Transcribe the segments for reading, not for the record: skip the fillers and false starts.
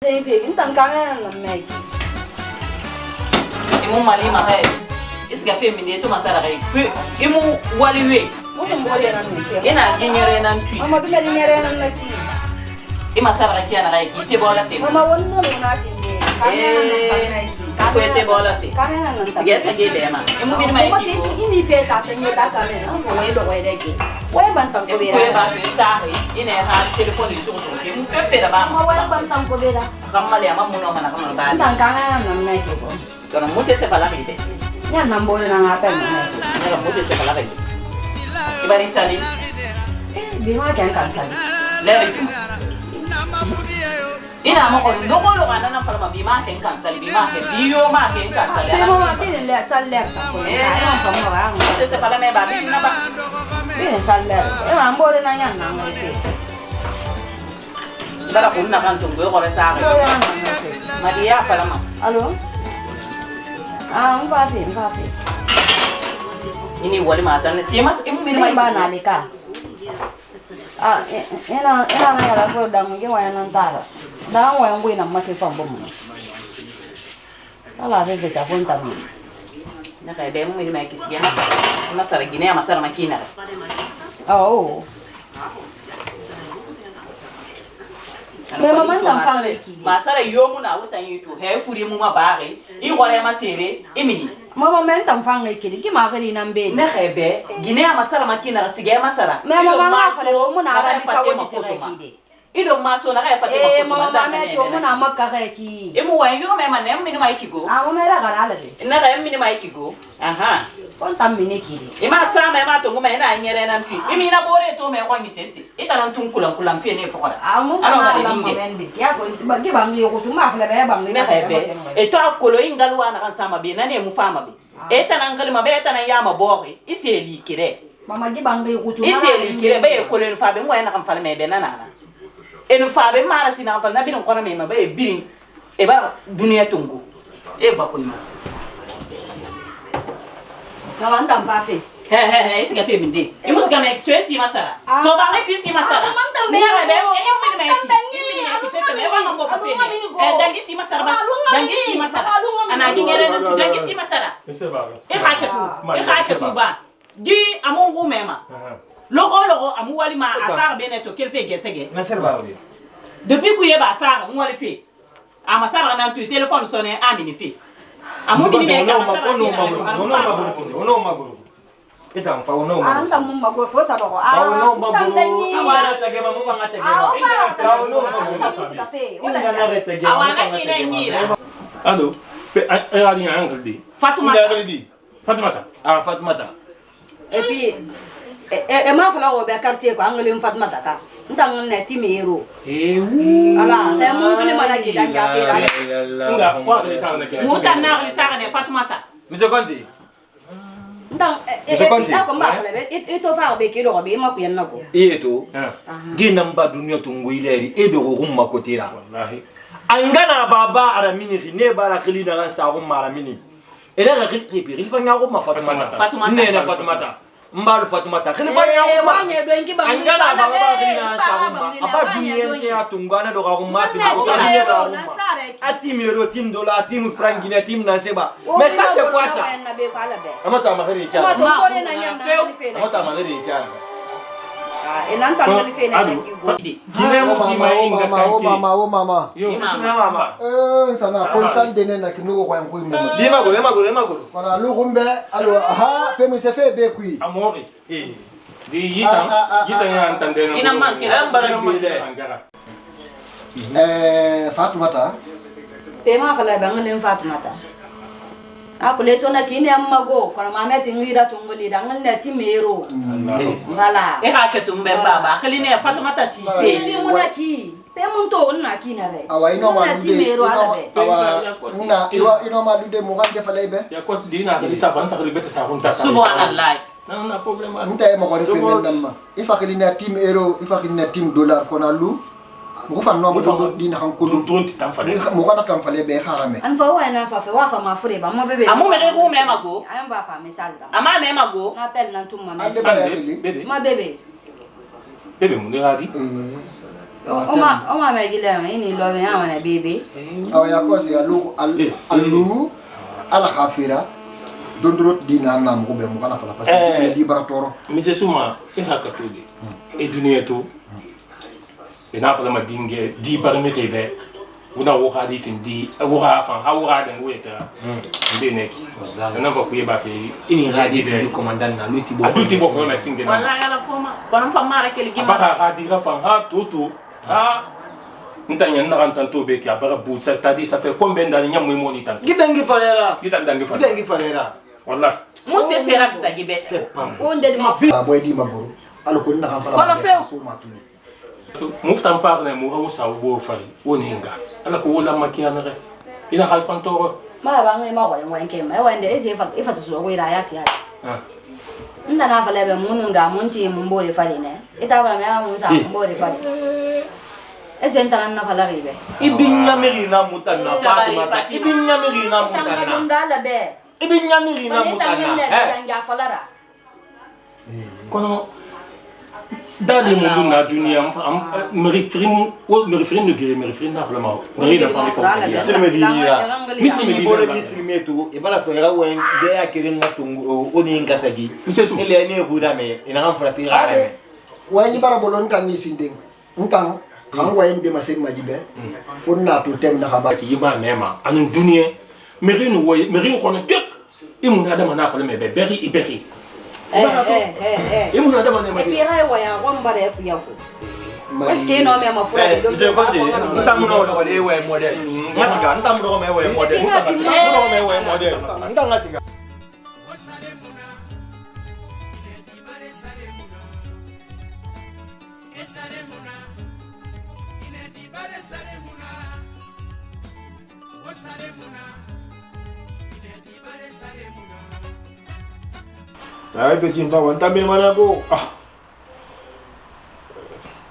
Tem que então caminhando na meio. Imu mali ma hai. Isga fe minde to masara kai. Imu waliwe. Como mulher na meio. Ina ginyere nan tui. Mama tu meri nyere na laki. Ima masara kai na kai ki te bola te. Mama wonna na sinde. Caminhando na meio. Ko te bola te. Caminhando na. Sige sige be ma. Imu bin mai ki. Ini fe ta tenye ta caminhando. Ko we do we deke. We bantam ko Ko bera. ba fe ta hai. Ina ha telefone su so. Imu fe fe da ba Mama we ma. bantam ko bera. Kamali ama muno mana kamala ba. Então caminhando na meio. Kono mute se bala ki te. Ya nambole na ngata na. Ina mute se bala ki. Ibari sali. Bima kan kan sali. Leri ki. Ina mo ko ndoko lo kana na farma bima ken cancel bima ke biyo ma ken cancel. Bima bin le salle ko. Ai ko mo wa. Se bala me ba bin na ba. Bin salle. E ma mbole na yan na ngate. Bara kun na kan tungo ko sa akin. Maria palama. Allo? Ah, mpati. Ini wali mata ne simas imu min mai Ba na lika. Ah, ena na yala ko dang ngi wa nan tara. Dang wa ngui na mate fa bom. Ala be be sa punta mi. na kai be mu min mai kisiya masara gine masara makina. Oh. Mama man tam fa ki. Masara yomu na wutan yitu he furi mu ma bare I wala masere imini. Mama man tam fa ki ki ma gari nan be. Na kai be gine masara makina sige masara. Mama ma fa le mo na ara bi sa wodi tere ki de. Ido maso na kai fatima ko mama me cho mo na makka ki. Imu wa yo me man em min mai kigo. Ah, mo me ra gara le. Na kai min mai kigo. Aha. Kon tam mine ki. Ima sama ma to ngoma ina nyere nan tui. Imi na bore to me kwa ngisesi. Ita nan tun kulan fe ne fokora. Ah, mo sa na la mo men bi. Ya ko ba ki ba mi ko tuma fa le ba mi. Ne hebe. E to akolo ingalu ana kan sama be na ne mu fama be. Eta nan kalma be eta nan yama bore. Iseli kire. Mama gi bang be ko tuma. Iseli kire be ko len fa be ngwa na kan fal me be na na. En fa be mara sina fal na bi non kono me ma be birin. E ba duniya tungu. E ba ko ma. Na wanda mfafe. Esse que é feminino. E música me extrai si masara. So ba ne pisi masara. Manda Na be e mo me e ba ngo pa fe. Dangi si masara ba. Dangi si masara. Ana gingere no dangi si masara. E ka ke tu ba. Di amu wu mema. Logo amu wali ma asar be ne to kel fe gesege. Na ser ba wi. Depuis que ye ba asar mu wali fe. A masara na tu téléphone sonné amini fe. Amu bi me ka masara. Ono maguru. Ita mfa ono maguru. Anta mun mago fo sa ba ko. Ono maguru. Awara tege mamu banga tege. Ono maguru. Inga na rete ge. Awana kine nyira. Allo. Ali un di. Fatoumata. Ah, Fatoumata. Et puis ma fa la ko be quartier ko angale Fatoumata ka. Ntang na ti mero. Ala, te mun kini mana ki dan ja fe la. Nga kwa de sa na ke. Mutan na ri sa ne Fatoumata. Monsieur Conti. Ntang ko ma fa le ito fa be ki do be ma ku yan nako. Eto. Ginamba dunia tunguileri edo ko humma kotira. Wallahi. Angana baba aramini ne bara khili na sa ko maramini. Ere ga khili bi khili fanya ko ma Fatoumata. Ne na Fatoumata. Mbalu Fatoumata. Khili fanya ko ma. Angana baba khili na sa ko ma. Aba dunia te atungana do ga ko ma fi ko ne do ko ma. Atim euro, tim dollar, tim franc guinéen, tim na seba. Mais ça c'est quoi ça? Amata magari kia. Amata magari kia. Oh mama. Yo, mama. Sana kontan dene na kinu ko yan kuim mama. Di magoro. Wana lu gumbe alo ha pe mi se fe be kui. amori. Di yitan ya antande na. Ina manke Am barak bile. Fatoumata. Pe ma fa la ba ngale Fatoumata. Ako le to na kini amma go kono ma meti ngira to ngoli da ngale ti mero. Voilà. E ka ke tumbe baba khali ne Fatoumata Cissé. Ni mo na ki. Pe mun to na ki na re. Awa ino ma dude. Awa ino ma dude mo kan defa lebe. Ya kos dina da isa ban sa libeta sa hunta. Subhanallah. Na problema. Nta e mo ko refe ndamma. Ifa khili na tim euro, ifa khili na tim dollar kono lu. Mo fa no mo dina kan ko Dum tonti tam fa de. mo kana tam fale be harame. An fa wa na fa wa fa ma fure ba ma bebe. Amu me ko me mago. An ba fa misal da. Ama me mago. Na pel na tum ma. Ande bare khili. Bebe. Ma bebe. Bebe mu de gadi. Oma megile ini lo me amana bebe. Ya kosi alu ala khafira dondrot dina nam ko be mo kana fala parce que di baratoro. Mise suma e hakatudi. E duniya to. Ina fala ma dinge di baramete be. Una woka di findi woka fan ha woka den weta ndeneki na va kuye ba fe ini radi di commandant na luti bo ko na singe na wallahi ala foma kono fama ra kele gima ba ha di ra fan ha toto ha ntanya na kan tanto be ki abara bu sa tadi ça fait combien d'années nyam mo ni tan gidangi falera wallahi musse sera fisa gibe c'est pas Onde de ma boy di magoro alo ko na kan fala kono fe so matulu muftam farne mo rawo sa wo fari woni nga ala ko wala makiana re ina hal panto ma bangi ma ko ngwan ke ma wende ifa so ko ira yati nda na fala be mununga munti mumbore fari ne ita bala me mun sa mumbore fari ese ntana na fala ribe ibinya mirina mutana Fatima ibinya mirina mutana ndala be ibinya mirina mutana nga falara kono dali mundu na dunia me referin no gere me referin na vraiment ngari da fami fo misri medinira misri bole misri metu e bala fera wen de ya kelen matungu oni ngatagi ele ne guda me ina kan fara fira me wani bara bolon kan ni sindeng ntan kan wayen de masem majibe fonna to tem na haba ki yiba mema anu dunia me rinu kono tek imuna da mana fala me be beri iberi imuna da mana me e pira wa ya kwamba ya kuyako Eske no me mafura de je konje ntamuno ko le we model ngasiga ntamuno ko me we model ntamuno ko me we model ngasiga Ay petit on va entamer Manago.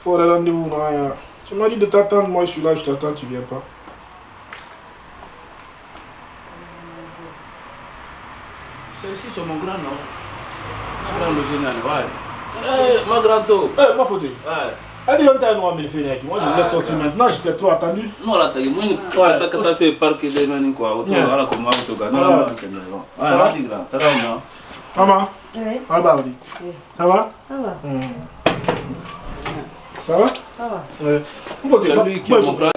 Faut aller rendez-vous là. Tu m'as dit de t'attendre, moi je suis là, je t'attends, tu viens pas. Celle-ci c'est mon grand nom. Ma grande général, ouais. Ma grande taux. Ma faute. Ouais. Elle dit longtemps nous amener faire moi je laisse sortir maintenant, j'étais trop attendu. Non là t'as fait parquer des mains quoi. Autour voilà comme moi autour gars. Non non c'est bon. Ouais, vas-y grand. T'as raison. Maman. Oui. Ça va? Ça va? Ça va. Ça va? Ça va. Ouais. C'est lui qui est mon grand.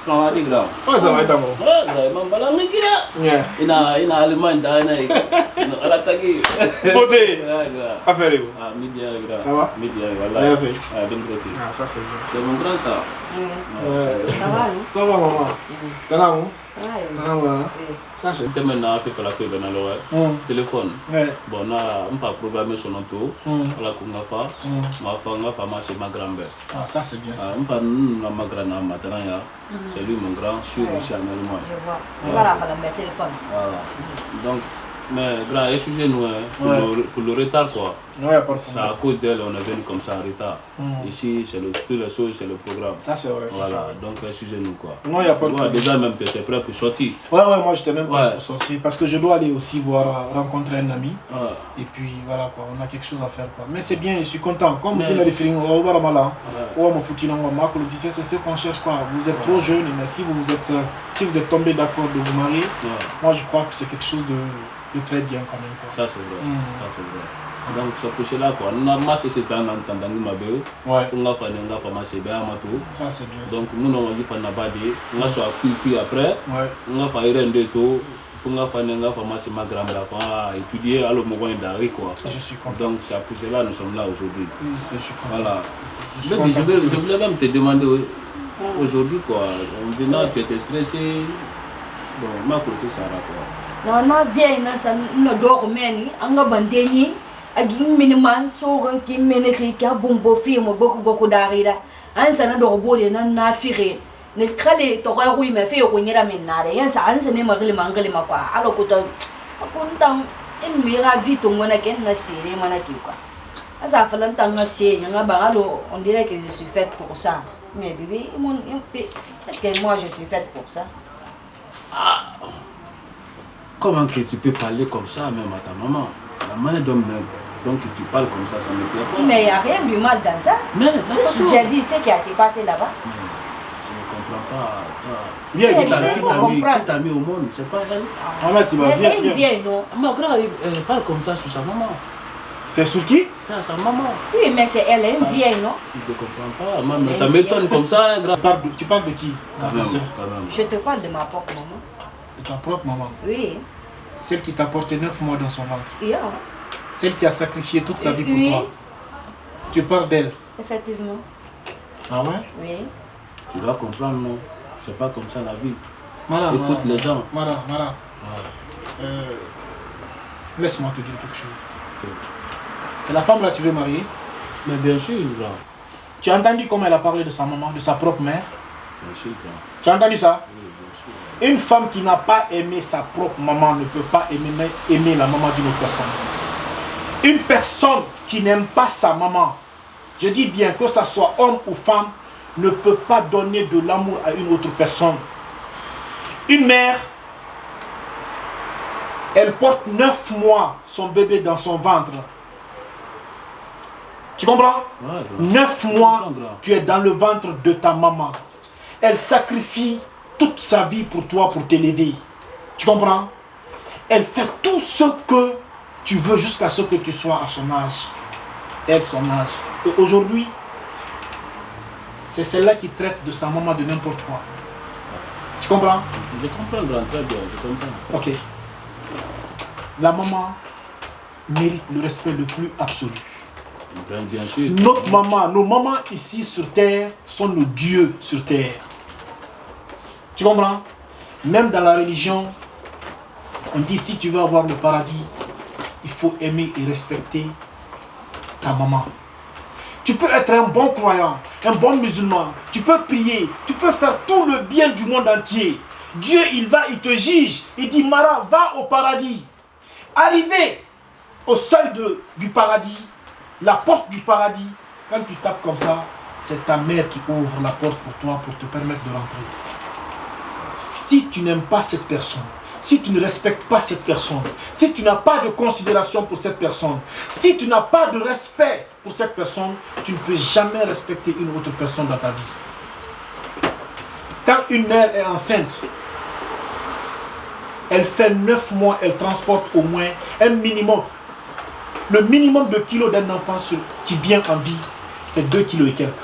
Salam alaikum grand. Ouais, ça va être bon. Ouais, grand, m'emballa Yeah. ina Allemagne da ina ala tagi. Beauté. Ouais, grand. Affaire où? Ah, midi grand. Ça va? Midi Elle voilà. a fait. Ah, donc côté. Ah, ça c'est bien. C'est mon grand ça. Oui. Ça va, non? Ça va maman. T'as là où? Ah, ouais. oui. Ça c'est Te maintenant fait la paix dans le téléphone. Ouais. Bon là, on pas programmer son auto. Voilà qu'on a fait. Ma femme c'est ma grand-mère. Ah, ça c'est bien ça. On pas ma grand-mère maintenant ya. C'est lui mon grand, je suis aussi en Allemagne. Je vois. Il va la faire dans le téléphone. Voilà. Donc mais grand, excusez-nous pour le retard quoi. Ouais, pas de C'est problème. à cause d'elle on est venu comme ça en retard. Ici c'est le toutes les choses, c'est le programme. Ça c'est vrai. Voilà, donc excusez-nous quoi. Non, il n'y a pas de Ouais, problème. déjà même que tu es prêt pour sortir. Ouais, moi j'étais même pas Ouais. pour sortir parce que je dois aller aussi voir, rencontrer un ami. Ouais. Et puis voilà quoi, on a quelque chose à faire quoi. Mais c'est bien, je suis content. Comme Mais- dit la référence, on va là. Ouais. On m'a c'est ce qu'on cherche quoi. Vous êtes trop jeune, mais si vous êtes tombé d'accord de vous marier, moi je crois que c'est quelque chose de très bien quand même quoi. Ça c'est vrai, ça c'est vrai. Donc c'est pour cela quoi. Nous avons massé cette année en tant que mabé. Ouais. On a fait un gars pour masser bien à tout. Ça c'est bien. Donc nous avons dit qu'on n'a pas dit. On a soit puis après. Ouais. On a fait un de tout. On a fait un gars pour masser ma grand-mère pour étudier à l'homme d'arrêt quoi. Je suis content. Donc c'est pour cela nous sommes là aujourd'hui. Oui, je suis content. Voilà. Je suis Mais content. je voulais même te demander aujourd'hui quoi. En venant tu étais stressé. Bon, ma collègue ça là quoi. Non, viens, ça ne dort meni, anga bandeni, agi miniman, so ki meneki ka bombo film beaucoup d'arida. An sana dort bode na fire. Ne kale to ga hui me fe ko nyira min na de yan sa an sa ne magli mangali makwa. Alo ko to akuntam en mira vito mona ken na sire mana ki quoi. Asa falan tang na sie nga ba alo on dirait que je suis faite pour ça. Mais bébé est-ce que moi je suis faite pour ça? Comment que tu peux parler comme ça même à ta maman? La manière dont Donc tu parles comme ça me plaît pas. Mais il n'y a rien de mal dans ça. Mais c'est ce que j'ai dit, ce qui a été passé là-bas. Je ne comprends pas. Viens, qui t'a mis au monde, c'est pas elle. Mais c'est une vieille, non? Ma grand, elle parle comme ça sur sa maman. C'est sur qui? C'est à sa maman. Oui, mais c'est elle, une vieille, non? Je ne comprends pas. Maman, ça m'étonne comme ça. Tu parles de qui? Quand même. Je te parle de ma propre maman. De ta propre maman? Oui. Celle qui t'a porté 9 mois dans son ventre? Yeah. Celle qui a sacrifié toute sa vie pour toi? Tu parles d'elle? Effectivement. Ah ouais? Oui. Tu dois comprendre, non? C'est pas comme ça la vie. Mara, écoute les gens. Mara. Laisse-moi te dire quelque chose. Okay. C'est la femme là que tu veux marier? Mais bien sûr, grand. Tu as entendu comment elle a parlé de sa maman, de sa propre mère? Bien sûr, grand. Tu as entendu ça? Oui, bien sûr. Une femme qui n'a pas aimé sa propre maman ne peut pas aimer la maman d'une autre personne. Une personne qui n'aime pas sa maman, je dis bien que ça soit homme ou femme, ne peut pas donner de l'amour à une autre personne. Une mère, elle porte 9 mois son bébé dans son ventre. Tu comprends? Ouais, 9 mois, tu es dans le ventre de ta maman. Elle sacrifie toute sa vie pour toi, pour t'élever. Tu comprends? Elle fait tout ce que tu veux jusqu'à ce que tu sois à son âge. Elle, son âge. Et aujourd'hui, c'est celle-là qui traite de sa maman de n'importe quoi. Tu comprends? Je comprends, grand, très bien, je comprends. Ok. La maman mérite le respect le plus absolu. Bien sûr. Notre maman, nos mamans ici sur terre sont nos dieux sur terre. Tu comprends? Même dans la religion, on dit si tu veux avoir le paradis, il faut aimer et respecter ta maman. Tu peux être un bon croyant, un bon musulman, tu peux prier, tu peux faire tout le bien du monde entier. Dieu, il te juge, il dit Mara, va au paradis. Arrivé au seuil du paradis, la porte du paradis, quand tu tapes comme ça, c'est ta mère qui ouvre la porte pour toi pour te permettre de rentrer. Si tu n'aimes pas cette personne, si tu ne respectes pas cette personne, si tu n'as pas de considération pour cette personne, si tu n'as pas de respect pour cette personne, tu ne peux jamais respecter une autre personne dans ta vie. Quand une mère est enceinte, elle fait 9 mois, elle transporte au moins un minimum. Le minimum de kilos d'un enfant qui vient en vie, c'est 2 kilos et quelques.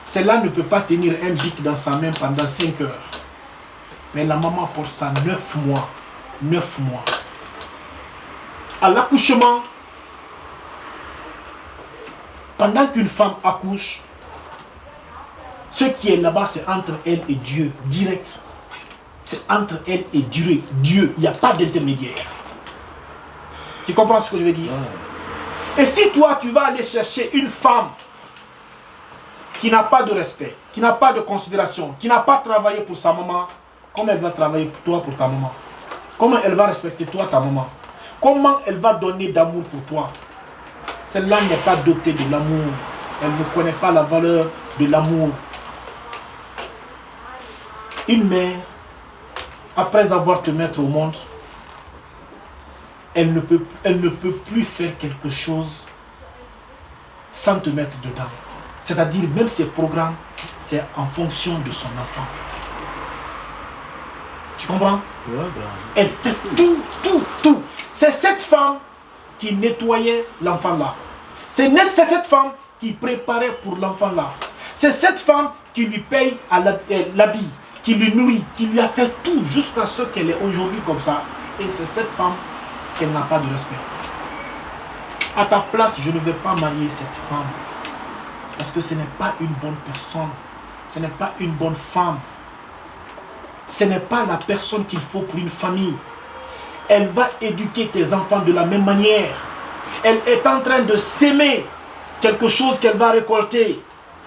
Celle-là ne peut pas tenir un bic dans sa main pendant 5 heures. Mais la maman porte ça 9 mois. 9 mois. À l'accouchement, pendant qu'une femme accouche, ce qui est là-bas, c'est entre elle et Dieu, direct. C'est entre elle et Dieu. Dieu, il n'y a pas d'intermédiaire. Tu comprends ce que je veux dire? Et si toi, tu vas aller chercher une femme qui n'a pas de respect, qui n'a pas de considération, qui n'a pas travaillé pour sa maman, comment elle va travailler pour toi, pour ta maman? Comment elle va respecter toi, ta maman? Comment elle va donner d'amour pour toi? Celle-là n'est pas dotée de l'amour. Elle ne connaît pas la valeur de l'amour. Une mère, après avoir te mettre au monde, elle ne peut plus faire quelque chose sans te mettre dedans. C'est-à-dire, même ses programmes, c'est en fonction de son enfant. Tu comprends? Ouais, elle fait tout. C'est cette femme qui nettoyait l'enfant là. C'est cette femme qui préparait pour l'enfant là. C'est cette femme qui lui paye l'habit, qui lui nourrit, qui lui a fait tout jusqu'à ce qu'elle est aujourd'hui comme ça. Et c'est cette femme qu'elle n'a pas de respect. À ta place, je ne vais pas marier cette femme. Parce que ce n'est pas une bonne personne. Ce n'est pas une bonne femme. Ce n'est pas la personne qu'il faut pour une famille. Elle va éduquer tes enfants de la même manière. Elle est en train de s'aimer quelque chose qu'elle va récolter.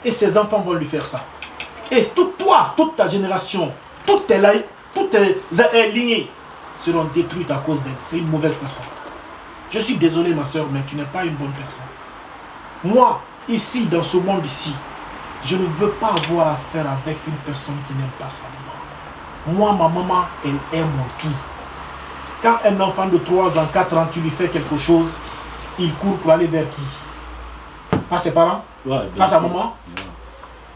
Et ses enfants vont lui faire ça. Et toute ta génération, toutes tes lignées seront détruites à cause d'elle. C'est une mauvaise personne. Je suis désolé ma soeur, mais tu n'es pas une bonne personne. Moi, ici, dans ce monde ici, je ne veux pas avoir affaire avec une personne qui n'aime pas sa maman. Moi, ma maman, elle aime mon tout. Quand un enfant de 3 ans, 4 ans, tu lui fais quelque chose, il court pour aller vers qui? Pas ses parents? Pas sa maman?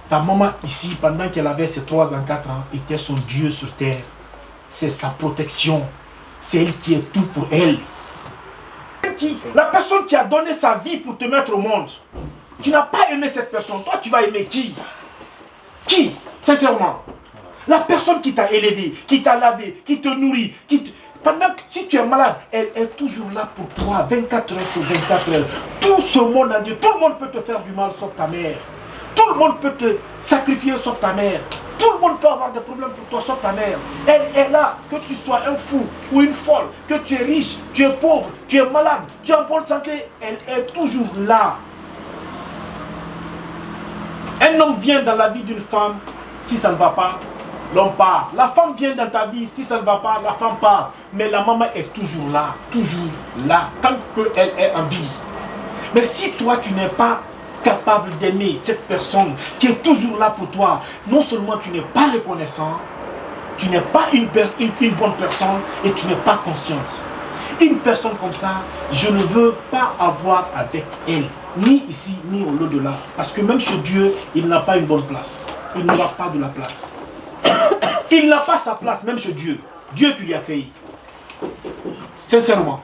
Ta maman ici, pendant qu'elle avait ses 3 ans, 4 ans, était son Dieu sur terre. C'est sa protection. C'est elle qui est tout pour elle. La personne qui a donné sa vie pour te mettre au monde. Tu n'as pas aimé cette personne. Toi, tu vas aimer qui? Qui? Sincèrement. La personne qui t'a élevé, qui t'a lavé, qui te nourrit, pendant que si tu es malade, elle est toujours là pour toi, 24 heures sur 24 heures. Tout ce monde a dit, tout le monde peut te faire du mal sauf ta mère. Tout le monde peut te sacrifier sauf ta mère. Tout le monde peut avoir des problèmes pour toi sauf ta mère. Elle est là, que tu sois un fou ou une folle, que tu es riche, tu es pauvre, tu es malade, tu es en bonne santé, elle est toujours là. Un homme vient dans la vie d'une femme, si ça ne va pas, l'homme part. La femme vient dans ta vie, si ça ne va pas, la femme part. Mais la maman est toujours là, tant qu'elle est en vie. Mais si toi tu n'es pas capable d'aimer cette personne qui est toujours là pour toi, non seulement tu n'es pas reconnaissant, tu n'es pas une bonne personne et tu n'es pas consciente. Une personne comme ça, je ne veux pas avoir avec elle, ni ici, ni au-delà. Parce que même chez Dieu, il n'a pas une bonne place. Il n'aura pas de la place. Il n'a pas sa place, même chez Dieu. Dieu qui lui a créé. Sincèrement.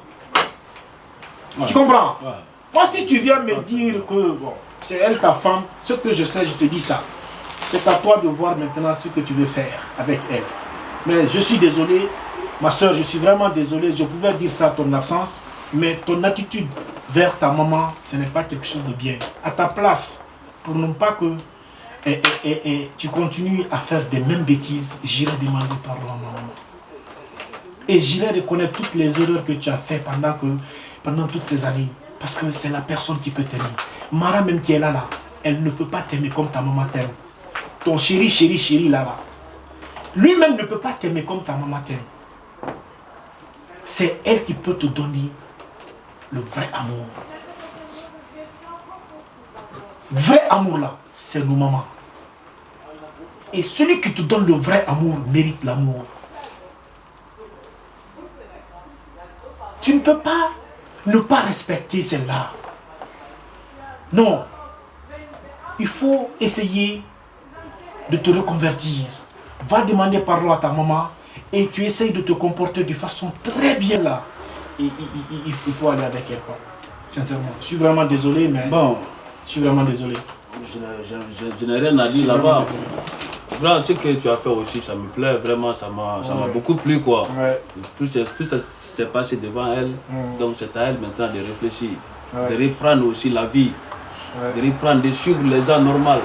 Ouais. Tu comprends? Ouais. Moi, si tu viens me dire que bon, c'est elle ta femme, ce que je sais, je te dis ça. C'est à toi de voir maintenant ce que tu veux faire avec elle. Mais je suis désolé, ma soeur, je suis vraiment désolé. Je pouvais dire ça à ton absence, mais ton attitude vers ta maman, ce n'est pas quelque chose de bien. À ta place, pour ne pas que tu continues à faire des mêmes bêtises, j'irai demander pardon à ma maman. Et j'irai reconnaître toutes les erreurs que tu as faites pendant toutes ces années. Parce que c'est la personne qui peut t'aimer. Mara même qui est là, elle ne peut pas t'aimer comme ta maman t'aime. Ton chéri là-bas. Lui-même ne peut pas t'aimer comme ta maman t'aime. C'est elle qui peut te donner le vrai amour. Vrai amour là, c'est nos mamans. Et celui qui te donne le vrai amour mérite l'amour. Tu ne peux pas ne pas respecter celle-là. Non. Il faut essayer de te reconvertir. Va demander pardon à ta maman et tu essayes de te comporter de façon très bien là. Et il faut aller avec elle, quoi. Sincèrement. Je suis vraiment désolé, mais... Bon. Je suis vraiment désolé. Je n'ai rien à dire là-bas. Vraiment, ce que tu as fait aussi, ça me plaît. Vraiment, ça m'a beaucoup plu, quoi. Ouais. Tout ça s'est passé devant elle. Donc c'est à elle maintenant de réfléchir. De reprendre aussi la vie. De reprendre, de suivre les gens normaux.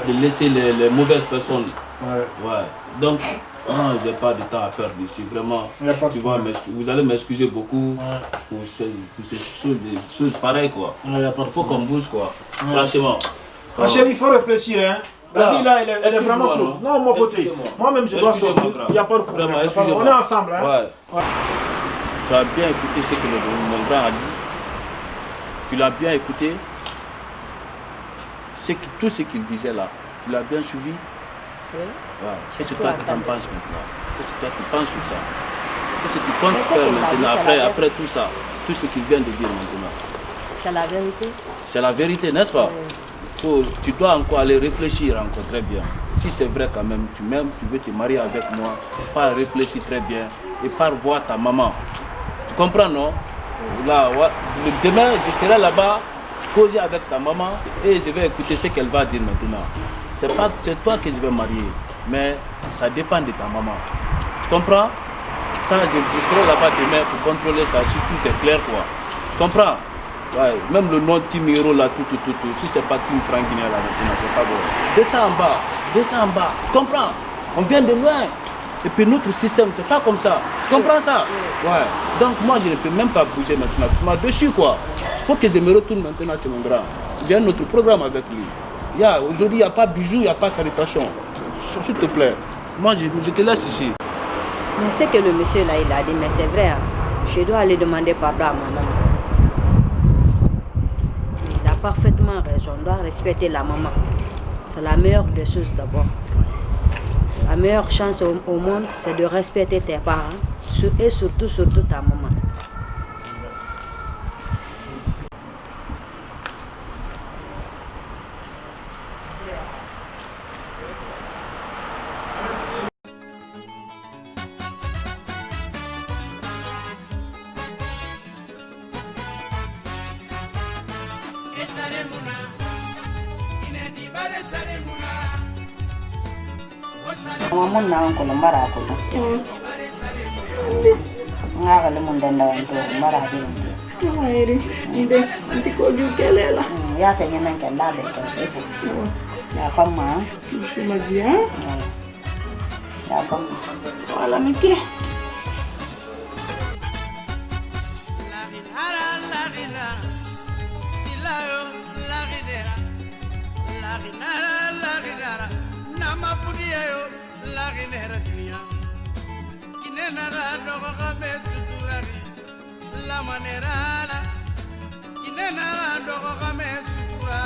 De laisser les mauvaises personnes. Ouais. Donc, non, je n'ai pas de temps à perdre ici. Vraiment, tu vois, vous allez m'excuser beaucoup pour ces choses pareilles, quoi. Il faut qu'on bouge, quoi. Franchement. Ma chérie, il faut réfléchir, hein. La vie là, elle est vraiment cool. Non, mon côté. Moi-même, je dois sortir. Il n'y a pas de problème. On est ensemble, hein. Ouais. Tu as bien écouté ce que mon grand a dit. Tu l'as bien écouté. Tout ce qu'il disait là, tu l'as bien suivi. Ouais. Qu'est-ce que toi tu en penses maintenant? Qu'est-ce que toi tu penses sur ça? Qu'est-ce que tu comptes faire maintenant après tout ça? Tout ce qu'il vient de dire maintenant. C'est la vérité. C'est la vérité, n'est-ce pas? Tu dois encore aller réfléchir encore très bien. Si c'est vrai quand même, tu m'aimes, tu veux te marier avec moi, pas réfléchir très bien et pas voir ta maman. Tu comprends, non? Là, demain, je serai là-bas, causer avec ta maman et je vais écouter ce qu'elle va dire maintenant. C'est toi que je vais marier, mais ça dépend de ta maman. Tu comprends? Ça, je serai là-bas demain pour contrôler ça, si tout est clair, quoi. Tu comprends? Ouais, même le nom de Tim Hero là, tout. Si c'est pas Tim Frank Guinée là, c'est pas bon. Descends en bas. Tu comprends? On vient de loin. Et puis notre système, c'est pas comme ça. Tu comprends ça? Ouais. Donc moi, je ne peux même pas bouger maintenant. Tu m'as dessus, quoi. Il faut que je me retourne maintenant, c'est mon grand. J'ai un autre programme avec lui. Aujourd'hui, il n'y a pas bijoux, il n'y a pas salutation. S'il te plaît. Moi, je te laisse ici. Mais c'est que le monsieur là, il a dit, mais c'est vrai. Hein. Je dois aller demander pardon à ma maman. Il a parfaitement raison. On doit respecter la maman. C'est la meilleure des choses d'abord. La meilleure chance au monde, c'est de respecter tes parents et surtout ta maman. Mamun na ko mbara ko. Nga le mun danda wanto mbara di. Ayri, inde anti ko ju kelela. Ya se nyemen kan da be ko. Ya fama. Cuma dia. Ya fama. Wala mikir. Nama pudia yo la ginera dunia kinena ga dogo ga me suturari la manera la kinena ga dogo ga me sutura